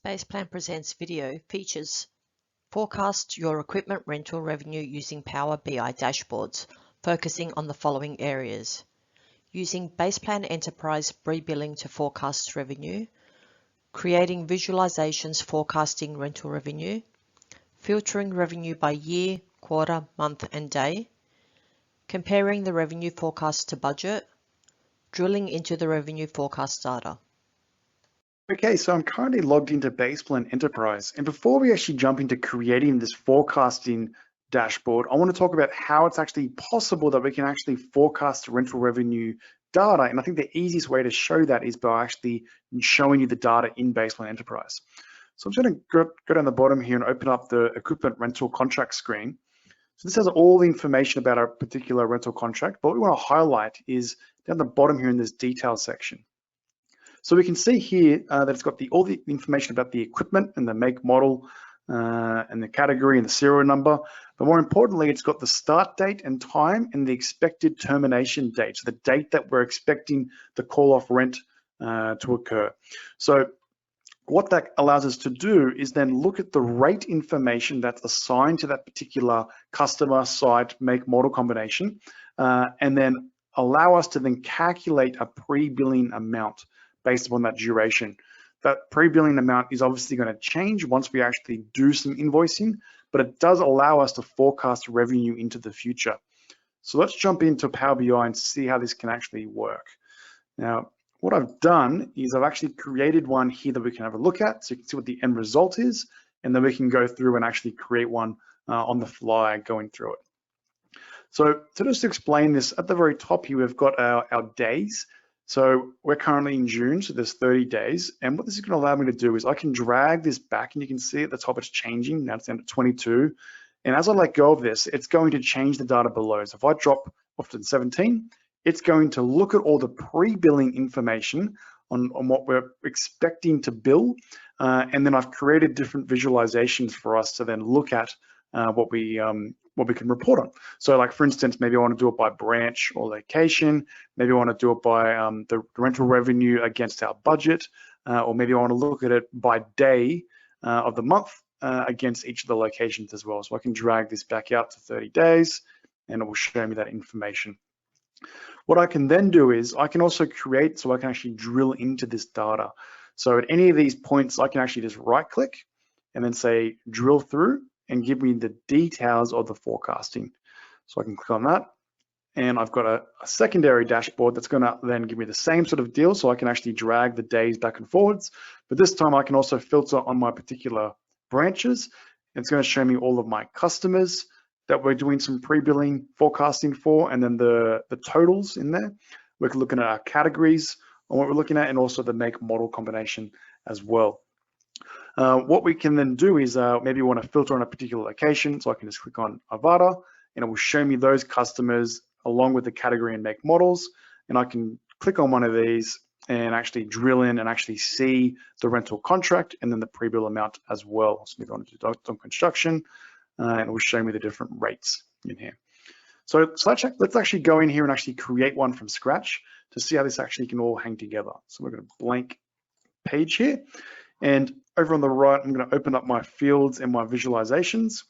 Baseplan Presents video features forecast your equipment rental revenue using Power BI dashboards, focusing on the following areas: using Baseplan Enterprise pre-billing to forecast revenue, creating visualizations forecasting rental revenue, filtering revenue by year, quarter, month and day, comparing the revenue forecast to budget, drilling into the revenue forecast data. Okay, so I'm currently logged into Baseplan Enterprise, and before we actually jump into creating this forecasting dashboard, I want to talk about how it's actually possible that we can actually forecast rental revenue data. And I think the easiest way to show that is by actually showing you the data in Baseplan Enterprise. So I'm just going to go down the bottom here and open up the equipment rental contract screen. So this has all the information about our particular rental contract, but what we want to highlight is down the bottom here in this detail section. So we can see here that it's got all the information about the equipment and the make, model, and the category and the serial number. But more importantly, it's got the start date and time and the expected termination date, so the date that we're expecting the call off rent to occur. So what that allows us to do is then look at the rate information that's assigned to that particular customer, site, make, model combination, and then allow us to then calculate a pre-billing amount based upon that duration. That pre-billing amount is obviously going to change once we actually do some invoicing, but it does allow us to forecast revenue into the future. So let's jump into Power BI and see how this can actually work. Now, what I've done is I've actually created one here that we can have a look at, so you can see what the end result is, and then we can go through and actually create one on the fly going through it. So to just explain this, at the very top here, we've got our days. So we're currently in June, so there's 30 days. And what this is going to allow me to do is I can drag this back, and you can see at the top it's changing. Now it's down to 22. And as I let go of this, it's going to change the data below. So if I drop off to 17, it's going to look at all the pre-billing information on what we're expecting to bill. And then I've created different visualizations for us to then look at what we can report on. So like, for instance, maybe I want to do it by branch or location. Maybe I want to do it by the rental revenue against our budget, or maybe I want to look at it by day of the month against each of the locations as well. So I can drag this back out to 30 days and it will show me that information. What I can then do is I can also create, so I can actually drill into this data. So at any of these points, I can actually just right click and then say drill through and give me the details of the forecasting. So I can click on that, and I've got a secondary dashboard that's going to then give me the same sort of deal, so I can actually drag the days back and forwards. But this time I can also filter on my particular branches. It's going to show me all of my customers that we're doing some pre-billing forecasting for, and then the totals in there. We're looking at our categories on what we're looking at, and also the make model combination as well. What we can then do is maybe we want to filter on a particular location, so I can just click on Avada, and it will show me those customers along with the category and make models, and I can click on one of these and actually drill in and actually see the rental contract and then the pre-bill amount as well. So maybe I want to do construction, and it will show me the different rates in here. So let's actually go in here and actually create one from scratch to see how this actually can all hang together. So we're going to blank page here. And over on the right, I'm going to open up my fields and my visualizations.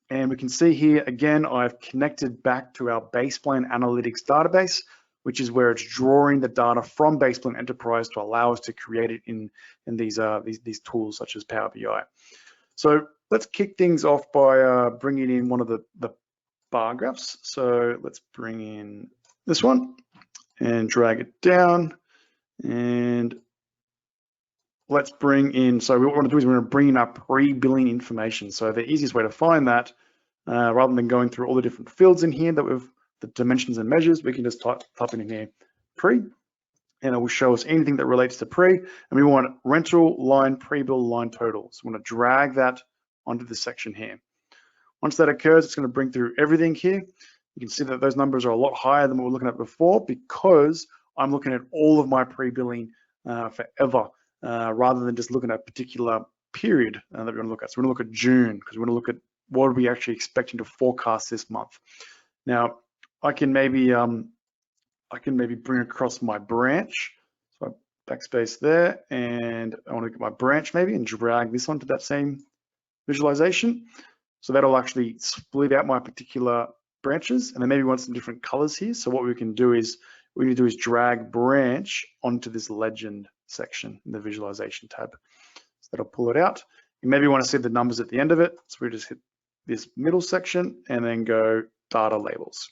And we can see here, again, I've connected back to our Baseplan Analytics database, which is where it's drawing the data from Baseplan Enterprise to allow us to create it in these tools such as Power BI. So let's kick things off by bringing in one of the bar graphs. So let's bring in this one and drag it down, and let's bring in, so what we want to do is we're going to bring in our pre-billing information. So the easiest way to find that, rather than going through all the different fields in here that we've, the dimensions and measures, we can just type in here pre, and it will show us anything that relates to pre, and we want rental line, pre-bill line total. So we want to drag that onto this section here. Once that occurs, it's going to bring through everything here. You can see that those numbers are a lot higher than what we were looking at before, because I'm looking at all of my pre-billing forever. Rather than just looking at a particular period that we're going to look at. So we're going to look at June, because we're going to look at what are we actually expecting to forecast this month. Now, I can maybe bring across my branch. So I backspace there, and I want to get my branch maybe and drag this onto that same visualization. So that'll actually split out my particular branches, and then maybe we want some different colors here. So what we can do is, drag branch onto this legend section in the visualization tab. So that'll pull it out. You maybe want to see the numbers at the end of it. So we just hit this middle section and then go data labels.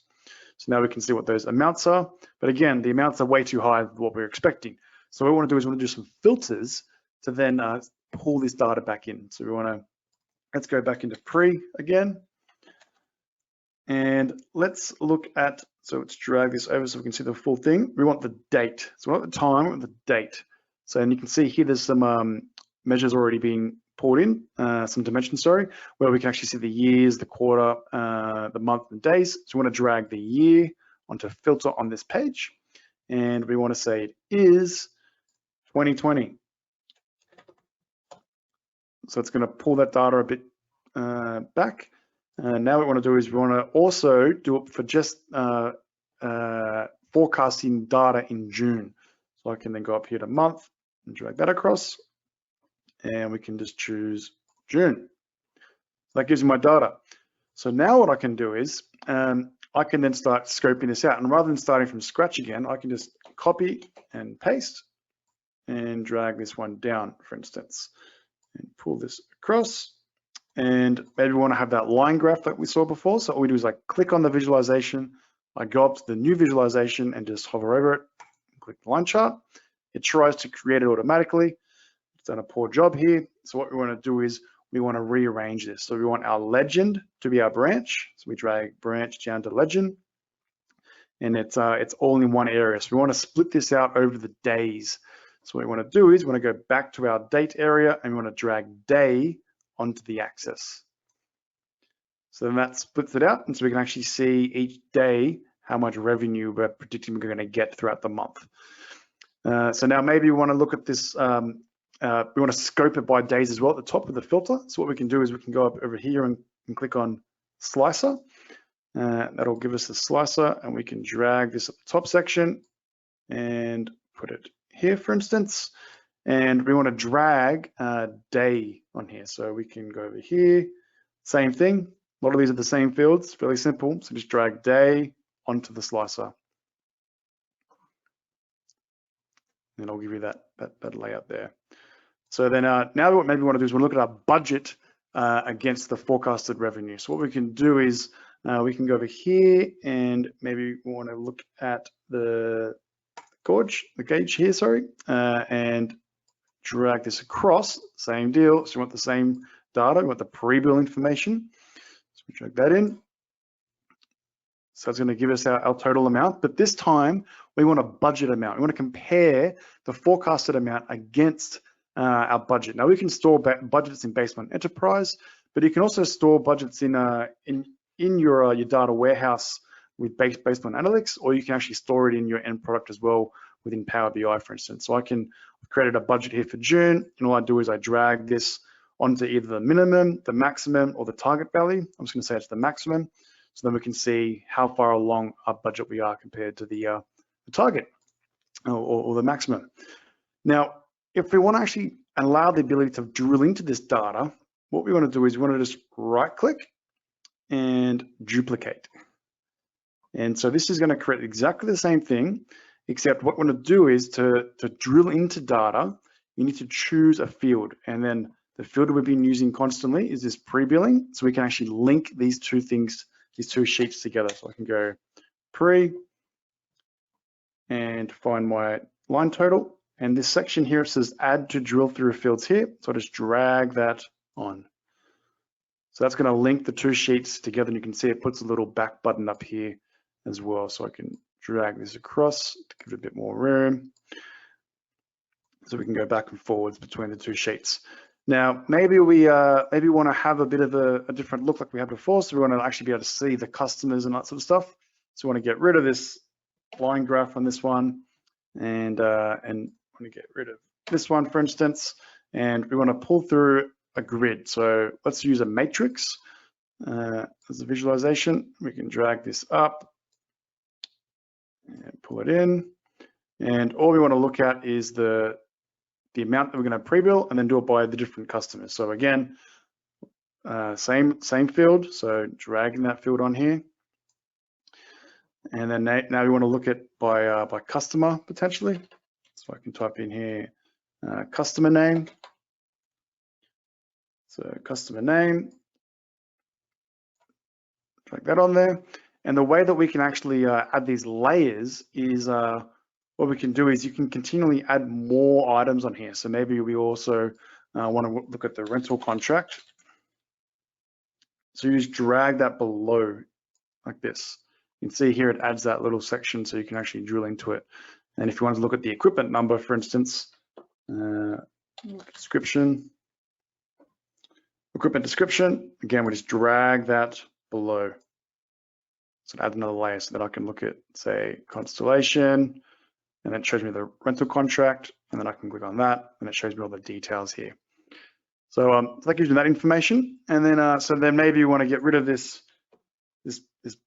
So now we can see what those amounts are. But again, the amounts are way too high for what we're expecting. So what we want to do is we want to do some filters to then pull this data back in. So we want to, let's go back into pre again. And let's look at, so let's drag this over so we can see the full thing. We want the date. So we want the time, we want the date. So, and you can see here there's some measures already being pulled in, some dimensions, sorry, where we can actually see the years, the quarter, the month and days. So we want to drag the year onto filter on this page. And we want to say it is 2020. So it's going to pull that data a bit back. Now what we want to do is we want to also do it for just forecasting data in June. So I can then go up here to month and drag that across, and we can just choose June. That gives me my data. So now what I can do is I can then start scoping this out, and rather than starting from scratch again, I can just copy and paste and drag this one down, for instance, and pull this across. And maybe we want to have that line graph that we saw before. So all we do is I click on the visualization, I go up to the new visualization and just hover over it, click the line chart. It tries to create it automatically. It's done a poor job here. So what we want to do is we want to rearrange this. So we want our legend to be our branch. So we drag branch down to legend, and it's all in one area. So we want to split this out over the days. So what we want to do is we want to go back to our date area and we want to drag day onto the axis. So then that splits it out, and so we can actually see each day how much revenue we're predicting we're going to get throughout the month. So now maybe we want to look at this, we want to scope it by days as well at the top of the filter. So what we can do is we can go up over here and click on slicer. That'll give us the slicer, and we can drag this at the top section and put it here, for instance. And we want to drag day on here. So we can go over here, same thing. A lot of these are the same fields, fairly simple. So just drag day onto the slicer. And I'll give you that layout there. So then now what maybe we want to do is we'll look at our budget against the forecasted revenue. So what we can do is we can go over here and maybe we want to look at the gauge here, sorry, and drag this across, same deal. So we want the same data, we want the pre-bill information. So we drag that in. So it's going to give us our total amount, but this time we want a budget amount. We want to compare the forecasted amount against our budget. Now we can store budgets in Baseplan Enterprise, but you can also store budgets in your data warehouse with Baseplan Analytics, or you can actually store it in your end product as well within Power BI, for instance. So I can create a budget here for June, and all I do is I drag this onto either the minimum, the maximum, or the target value. I'm just going to say it's the maximum. So then we can see how far along our budget we are compared to the target or the maximum. Now, if we want to actually allow the ability to drill into this data, what we want to do is we want to just right click and duplicate. And so this is going to create exactly the same thing, except what we want to do is to drill into data, you need to choose a field. And then the field we've been using constantly is this pre-billing. So we can actually link these two things, these two sheets together. So I can go pre and find my line total. And this section here, it says add to drill through fields here. So I just drag that on. So that's going to link the two sheets together, and you can see it puts a little back button up here as well. So I can drag this across to give it a bit more room. So we can go back and forwards between the two sheets. Now, maybe we want to have a bit of a different look like we had before. So we want to actually be able to see the customers and that sort of stuff. So we want to get rid of this line graph on this one, and want to get rid of this one, for instance, and we want to pull through a grid. So let's use a matrix as a visualization. We can drag this up and pull it in. And all we want to look at is the amount that we're going to pre-bill and then do it by the different customers. So again, same field, so dragging that field on here. And then now we want to look at by customer potentially. So I can type in here customer name. So customer name, drag that on there. And the way that we can actually add these layers is what we can do is you can continually add more items on here. So maybe we also want to look at the rental contract. So you just drag that below like this. You can see here it adds that little section so you can actually drill into it. And if you want to look at the equipment number, for instance, description, equipment description, again, we just drag that below. So add another layer so that I can look at, say, Constellation, and then it shows me the rental contract, and then I can click on that, and it shows me all the details here. So that gives you that information, and then so then maybe you want to get rid of this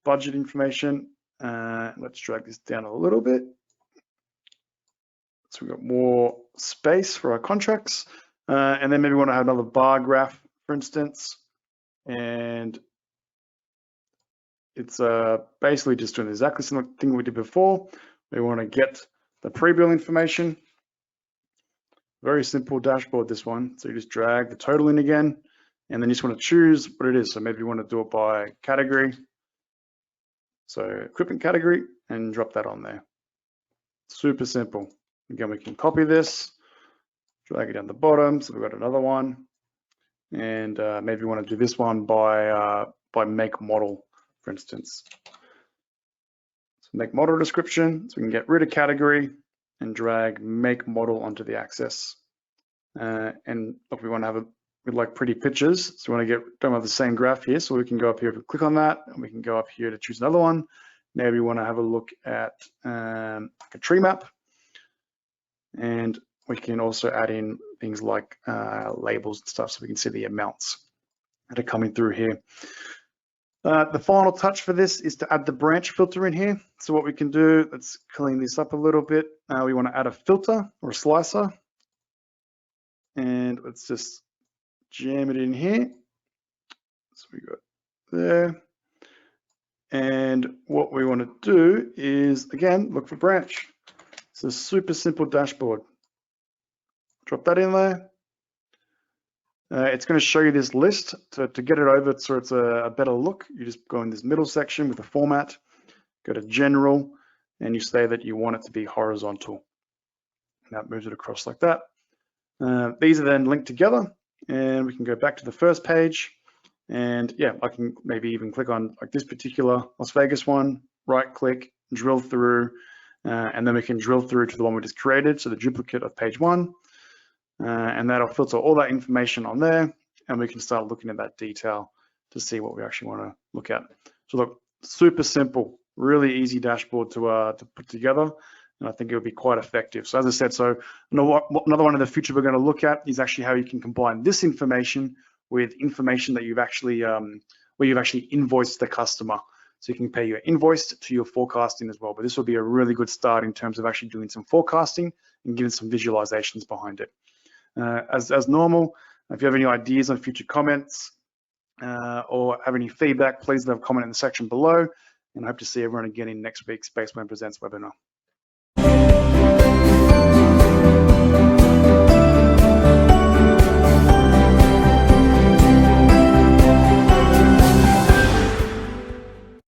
budget information. Let's drag this down a little bit. So we've got more space for our contracts, and then maybe we want to have another bar graph, for instance, and it's basically just doing exactly the same thing we did before. We want to get the pre-bill information. Very simple dashboard, this one. So you just drag the total in again, and then you just want to choose what it is. So maybe you want to do it by category. So equipment category, and drop that on there. Super simple. Again, we can copy this, drag it down the bottom. So we've got another one, and maybe we want to do this one by make model, for instance. So make model description, so we can get rid of category and drag make model onto the axis. And if we want to have we like pretty pictures, so we want to don't have the same graph here, so we can go up here, if we click on that, and we can go up here to choose another one. Maybe we want to have a look at like a tree map, and we can also add in things like labels and stuff, so we can see the amounts that are coming through here. The final touch for this is to add the branch filter in here. So what we can do, let's clean this up a little bit. We want to add a filter or a slicer, and let's just jam it in here. So we got there. And what we want to do is, again, look for branch. It's a super simple dashboard. Drop that in there. It's going to show you this list. To get it over so it's a better look, you just go in this middle section with the format, go to general, and you say that you want it to be horizontal. And that moves it across like that. These are then linked together, and we can go back to the first page. And yeah, I can maybe even click on like this particular Las Vegas one, right click, drill through, and then we can drill through to the one we just created, so the duplicate of page one. And that'll filter all that information on there, and we can start looking at that detail to see what we actually want to look at. So look, super simple, really easy dashboard to put together, and I think it would be quite effective. So as I said, so another one of the future we're going to look at is actually how you can combine this information with information that you've actually where you've actually invoiced the customer. So you can pay your invoice to your forecasting as well. But this will be a really good start in terms of actually doing some forecasting and giving some visualizations behind it. As normal, if you have any ideas on future comments or have any feedback, please leave a comment in the section below, and I hope to see everyone again in next week's Baseplan Presents webinar.